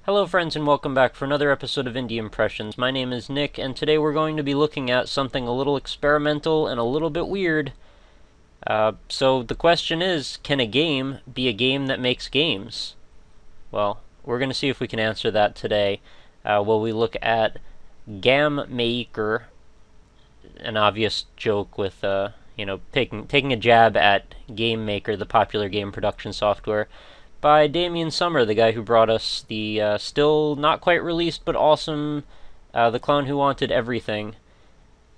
Hello friends and welcome back for another episode of Indie Impressions. My name is Nick and today we're going to be looking at something a little experimental and a little bit weird. So the question is, can a game be a game that makes games? Well, we're going to see if we can answer that today. While we look at Gam Maekr, an obvious joke with taking a jab at Gam Maekr, the popular game production software, by Damian Sommer, the guy who brought us the still not quite released but awesome The Clown Who Wanted Everything.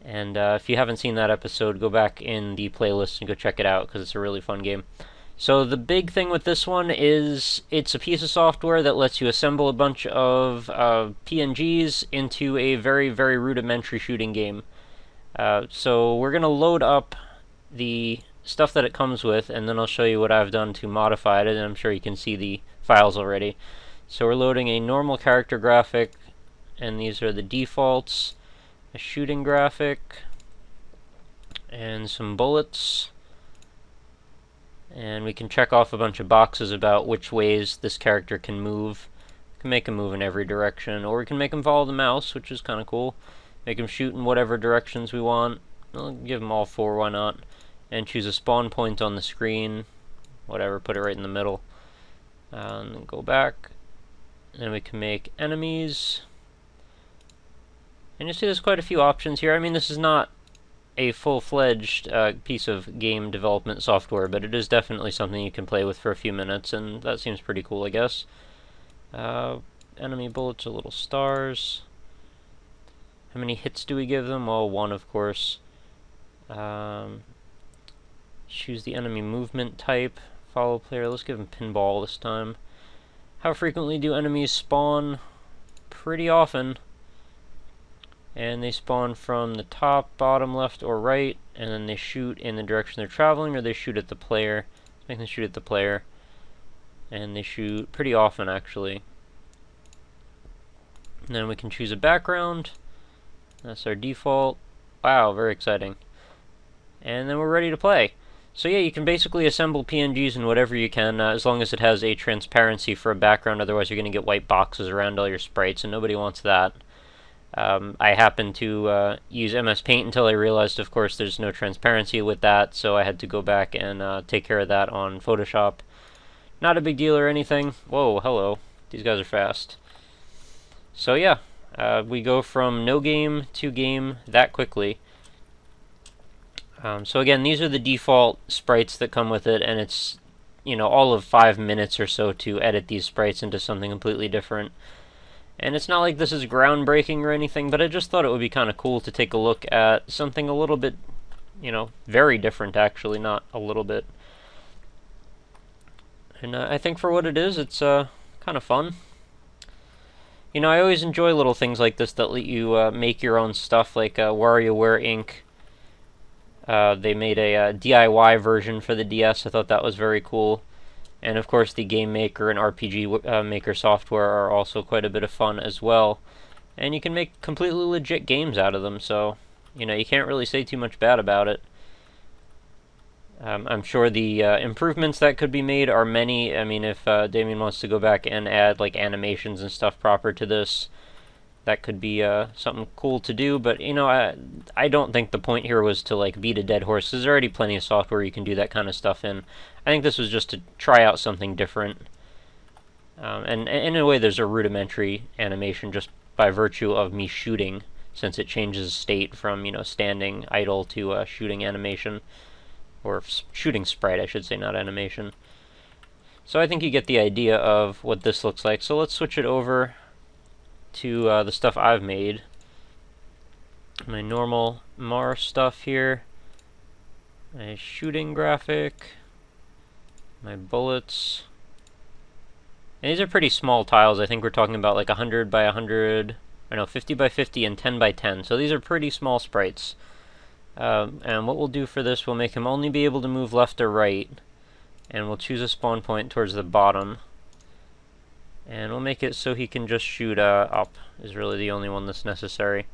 And if you haven't seen that episode, go back in the playlist and go check it out because it's a really fun game. So the big thing with this one is it's a piece of software that lets you assemble a bunch of PNGs into a very, very rudimentary shooting game. So we're going to load up the stuff that it comes with, and then I'll show you what I've done to modify it, and I'm sure you can see the files already. So we're loading a normal character graphic, and these are the defaults, a shooting graphic, and some bullets. And we can check off a bunch of boxes about which ways this character can move. We can make him move in every direction, or we can make him follow the mouse, which is kind of cool. Make him shoot in whatever directions we want. I'll give him all four, why not? And choose a spawn point on the screen. Whatever, put it right in the middle. And then go back. And we can make enemies. And you see there's quite a few options here. I mean, this is not a full-fledged piece of game development software, but it is definitely something you can play with for a few minutes, and that seems pretty cool, I guess. Enemy bullets are little stars. How many hits do we give them? Well, one, of course. Choose the enemy movement type. Follow player. Let's give him pinball this time. How frequently do enemies spawn? Pretty often. And they spawn from the top, bottom, left, or right, and then they shoot in the direction they're traveling, or they shoot at the player. Let's make them shoot at the player. And they shoot pretty often, actually. And then we can choose a background. That's our default. Wow, very exciting. And then we're ready to play. So yeah, you can basically assemble PNGs in whatever you can, as long as it has a transparency for a background, otherwise you're going to get white boxes around all your sprites, and nobody wants that. I happened to use MS Paint until I realized, of course, there's no transparency with that, so I had to go back and take care of that on Photoshop. Not a big deal or anything. Whoa, hello. These guys are fast. So yeah, we go from no game to game that quickly. So again, these are the default sprites that come with it, and it's, all of 5 minutes or so to edit these sprites into something completely different. And it's not like this is groundbreaking or anything, but I just thought it would be kind of cool to take a look at something a little bit, very different, actually, not a little bit. And I think for what it is, it's kind of fun. I always enjoy little things like this that let you make your own stuff, like WarioWare Inc. They made a DIY version for the DS. I thought that was very cool. And of course the Game Maker and RPG Maker software are also quite a bit of fun as well. And you can make completely legit games out of them, so you can't really say too much bad about it. I'm sure the improvements that could be made are many. I mean, if Damien wants to go back and add like animations and stuff proper to this, that could be something cool to do, but I don't think the point here was to like beat a dead horse. There's already plenty of software you can do that kind of stuff in. I think this was just to try out something different. And in a way, there's a rudimentary animation just by virtue of me shooting, since it changes state from standing idle to shooting animation, or shooting sprite, I should say, not animation. So I think you get the idea of what this looks like. So let's switch it over to the stuff I've made. My normal Mars stuff here, my shooting graphic, my bullets. And these are pretty small tiles. I think we're talking about like 100 by 100, or no, 50 by 50 and 10 by 10. So these are pretty small sprites. And what we'll do for this, we'll make him only be able to move left or right, and we'll choose a spawn point towards the bottom. And we'll make it so he can just shoot up, is really the only one that's necessary.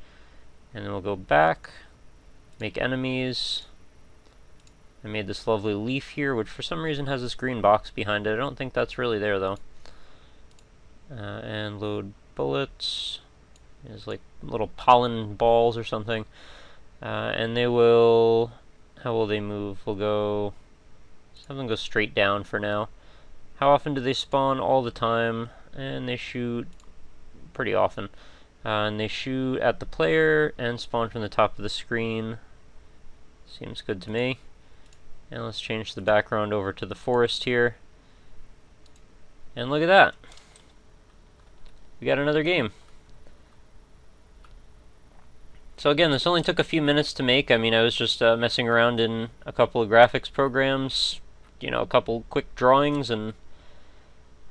And then we'll go back, make enemies. I made this lovely leaf here, which for some reason has this green box behind it. I don't think that's really there, though. and load bullets. There's like little pollen balls or something. And they will... How will they move? We'll go... Let's have them go straight down for now. How often do they spawn? All the time. And they shoot pretty often. And they shoot at the player and spawn from the top of the screen. Seems good to me. And let's change the background over to the forest here. And look at that. We got another game. So again, this only took a few minutes to make. I mean, I was just messing around in a couple of graphics programs, you know, a couple quick drawings, and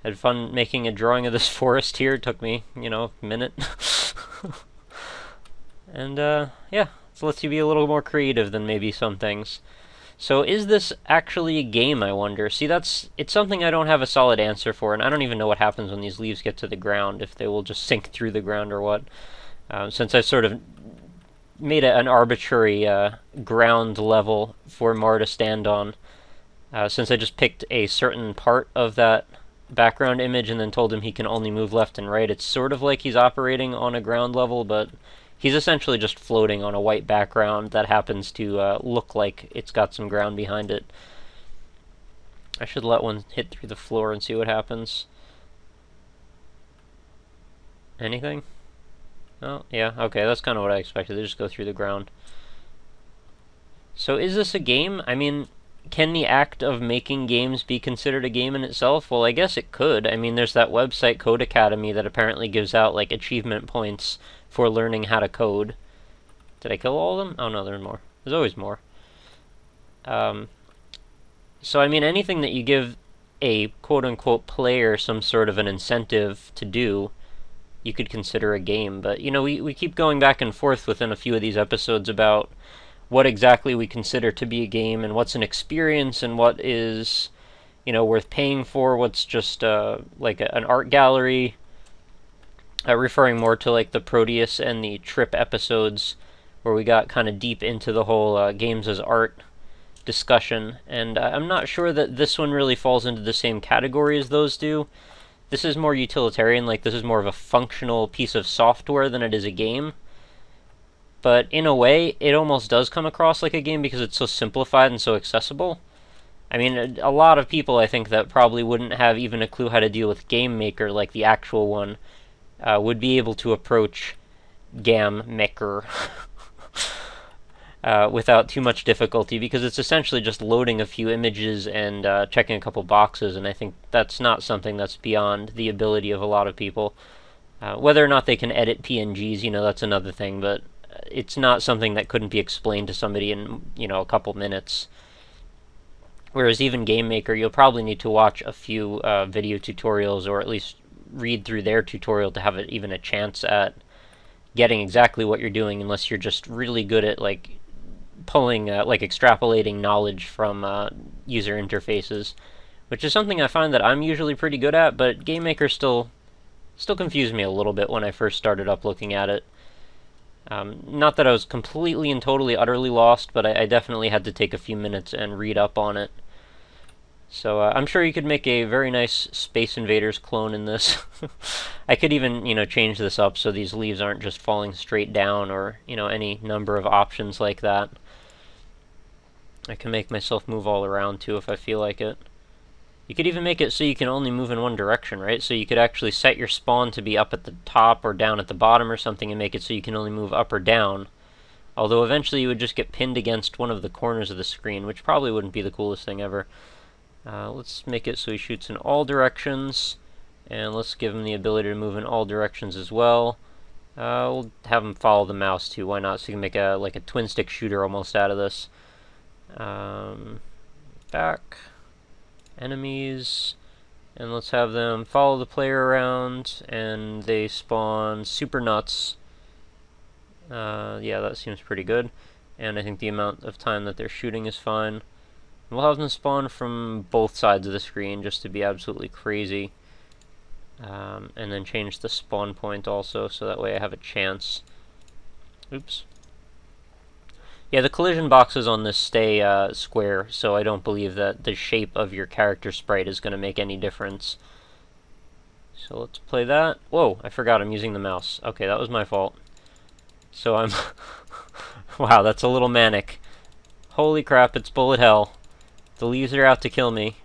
had fun making a drawing of this forest here. It took me, you know, a minute. And yeah, so lets you be a little more creative than maybe some things. So is this actually a game, I wonder? See, it's something I don't have a solid answer for, and I don't even know what happens when these leaves get to the ground, if they will just sink through the ground or what. Since I've sort of made an arbitrary ground level for Mar to stand on, since I just picked a certain part of that background image and then told him he can only move left and right, it's sort of like he's operating on a ground level, but he's essentially just floating on a white background that happens to look like it's got some ground behind it. I should let one hit through the floor and see what happens. Anything? Oh, yeah, okay, that's kind of what I expected. They just go through the ground. So is this a game? I mean, can the act of making games be considered a game in itself? Well, I guess it could. I mean, there's that website Code Academy that apparently gives out, like, achievement points for learning how to code. Did I kill all of them? Oh no, there's more. There's always more. So I mean, anything that you give a quote-unquote player some sort of an incentive to do, you could consider a game. But, you know, we keep going back and forth within a few of these episodes about what exactly we consider to be a game, and what's an experience, and what is, you know, worth paying for, what's just like an art gallery. Referring more to like the Proteus and the Trip episodes, where we got kind of deep into the whole games as art discussion. And I'm not sure that this one really falls into the same category as those do. This is more utilitarian, like this is more of a functional piece of software than it is a game. But in a way, it almost does come across like a game because it's so simplified and so accessible. I mean, a lot of people, I think, that probably wouldn't have even a clue how to deal with Gam Maekr, like the actual one, would be able to approach Gam Maekr without too much difficulty, because it's essentially just loading a few images and checking a couple boxes, and I think that's not something that's beyond the ability of a lot of people. Whether or not they can edit PNGs, you know, that's another thing, but it's not something that couldn't be explained to somebody in, you know, a couple minutes. Whereas even Gam Maekr, you'll probably need to watch a few video tutorials, or at least read through their tutorial to have even a chance at getting exactly what you're doing, unless you're just really good at like pulling, like extrapolating knowledge from user interfaces, which is something I find that I'm usually pretty good at, but Gam Maekr still confused me a little bit when I first started up looking at it. Not that I was completely and totally utterly lost, but I definitely had to take a few minutes and read up on it. So I'm sure you could make a very nice Space Invaders clone in this. I could even, you know, change this up so these leaves aren't just falling straight down, or, you know, any number of options like that. I can make myself move all around too if I feel like it. You could even make it so you can only move in one direction, right? So you could actually set your spawn to be up at the top or down at the bottom or something, and make it so you can only move up or down. Although eventually you would just get pinned against one of the corners of the screen, which probably wouldn't be the coolest thing ever. Let's make it so he shoots in all directions, and let's give him the ability to move in all directions as well. We'll have him follow the mouse too, why not? So you can make like a twin stick shooter almost out of this. Back, enemies, and let's have them follow the player around, and they spawn super nuts. Yeah, that seems pretty good, and I think the amount of time that they're shooting is fine. We'll have them spawn from both sides of the screen just to be absolutely crazy. And then change the spawn point also, so that way I have a chance. Oops. Yeah, the collision boxes on this stay square, so I don't believe that the shape of your character sprite is going to make any difference. So let's play that. Whoa, I forgot I'm using the mouse. Okay, that was my fault. So I'm... Wow, that's a little manic. Holy crap, it's bullet hell. The leaves are out to kill me.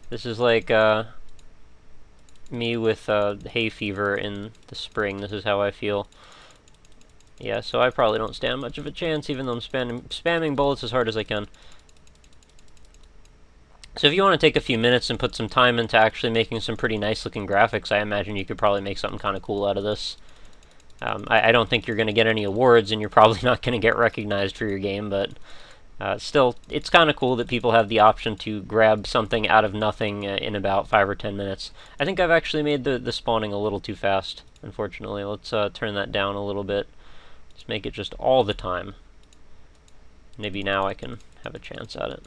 This is like, me with, hay fever in the spring. This is how I feel. Yeah, so I probably don't stand much of a chance, even though I'm spamming bullets as hard as I can. So if you want to take a few minutes and put some time into actually making some pretty nice looking graphics, I imagine you could probably make something kind of cool out of this. I don't think you're going to get any awards, and you're probably not going to get recognized for your game, but still, it's kind of cool that people have the option to grab something out of nothing in about 5 or 10 minutes. I think I've actually made the spawning a little too fast, unfortunately. Let's turn that down a little bit. Let's make it just all the time. Maybe now I can have a chance at it.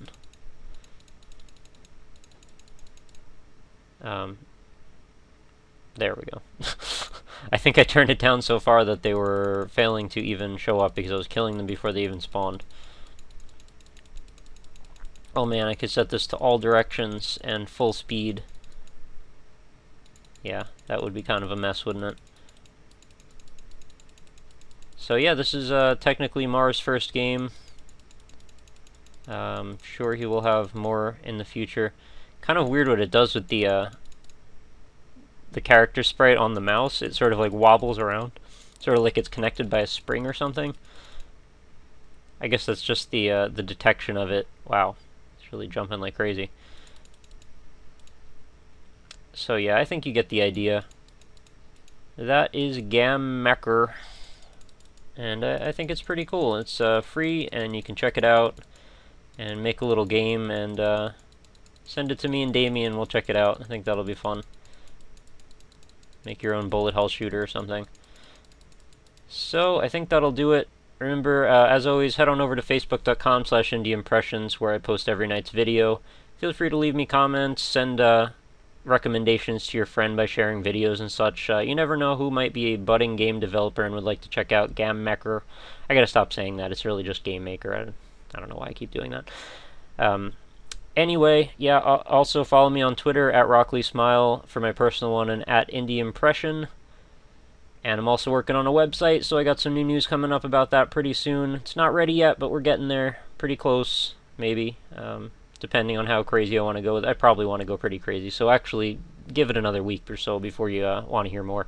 There we go. I think I turned it down so far that they were failing to even show up because I was killing them before they even spawned. Oh man, I could set this to all directions and full speed. Yeah, that would be kind of a mess, wouldn't it? So yeah, this is technically Mars' first game. Sure he will have more in the future. Kind of weird what it does with the character sprite on the mouse. It sort of like wobbles around, sort of like it's connected by a spring or something. I guess that's just the detection of it. Wow, it's really jumping like crazy. So yeah, I think you get the idea. That is Gam Maekr, and I think it's pretty cool. It's free, and you can check it out and make a little game and send it to me and Damian. We'll check it out. I think that'll be fun. Make your own bullet hell shooter or something. So I think that'll do it. Remember, as always, head on over to facebook.com/indieimpressions, where I post every night's video. Feel free to leave me comments, send recommendations to your friend by sharing videos and such. You never know who might be a budding game developer and would like to check out Gam Maekr. I gotta stop saying that. It's really just Game Maker. I don't know why I keep doing that. Anyway, yeah, also follow me on Twitter at RockLeeSmile for my personal one and at indieimpression. And I'm also working on a website, so I got some new news coming up about that pretty soon. It's not ready yet, but we're getting there. Pretty close, maybe, depending on how crazy I want to go. I probably want to go pretty crazy, so actually give it another week or so before you want to hear more.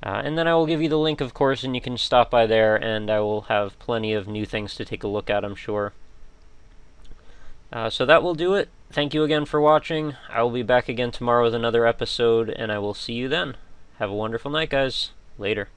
And then I will give you the link, of course, and you can stop by there, and I will have plenty of new things to take a look at, I'm sure. So that will do it. Thank you again for watching. I will be back again tomorrow with another episode, and I will see you then. Have a wonderful night, guys. Later.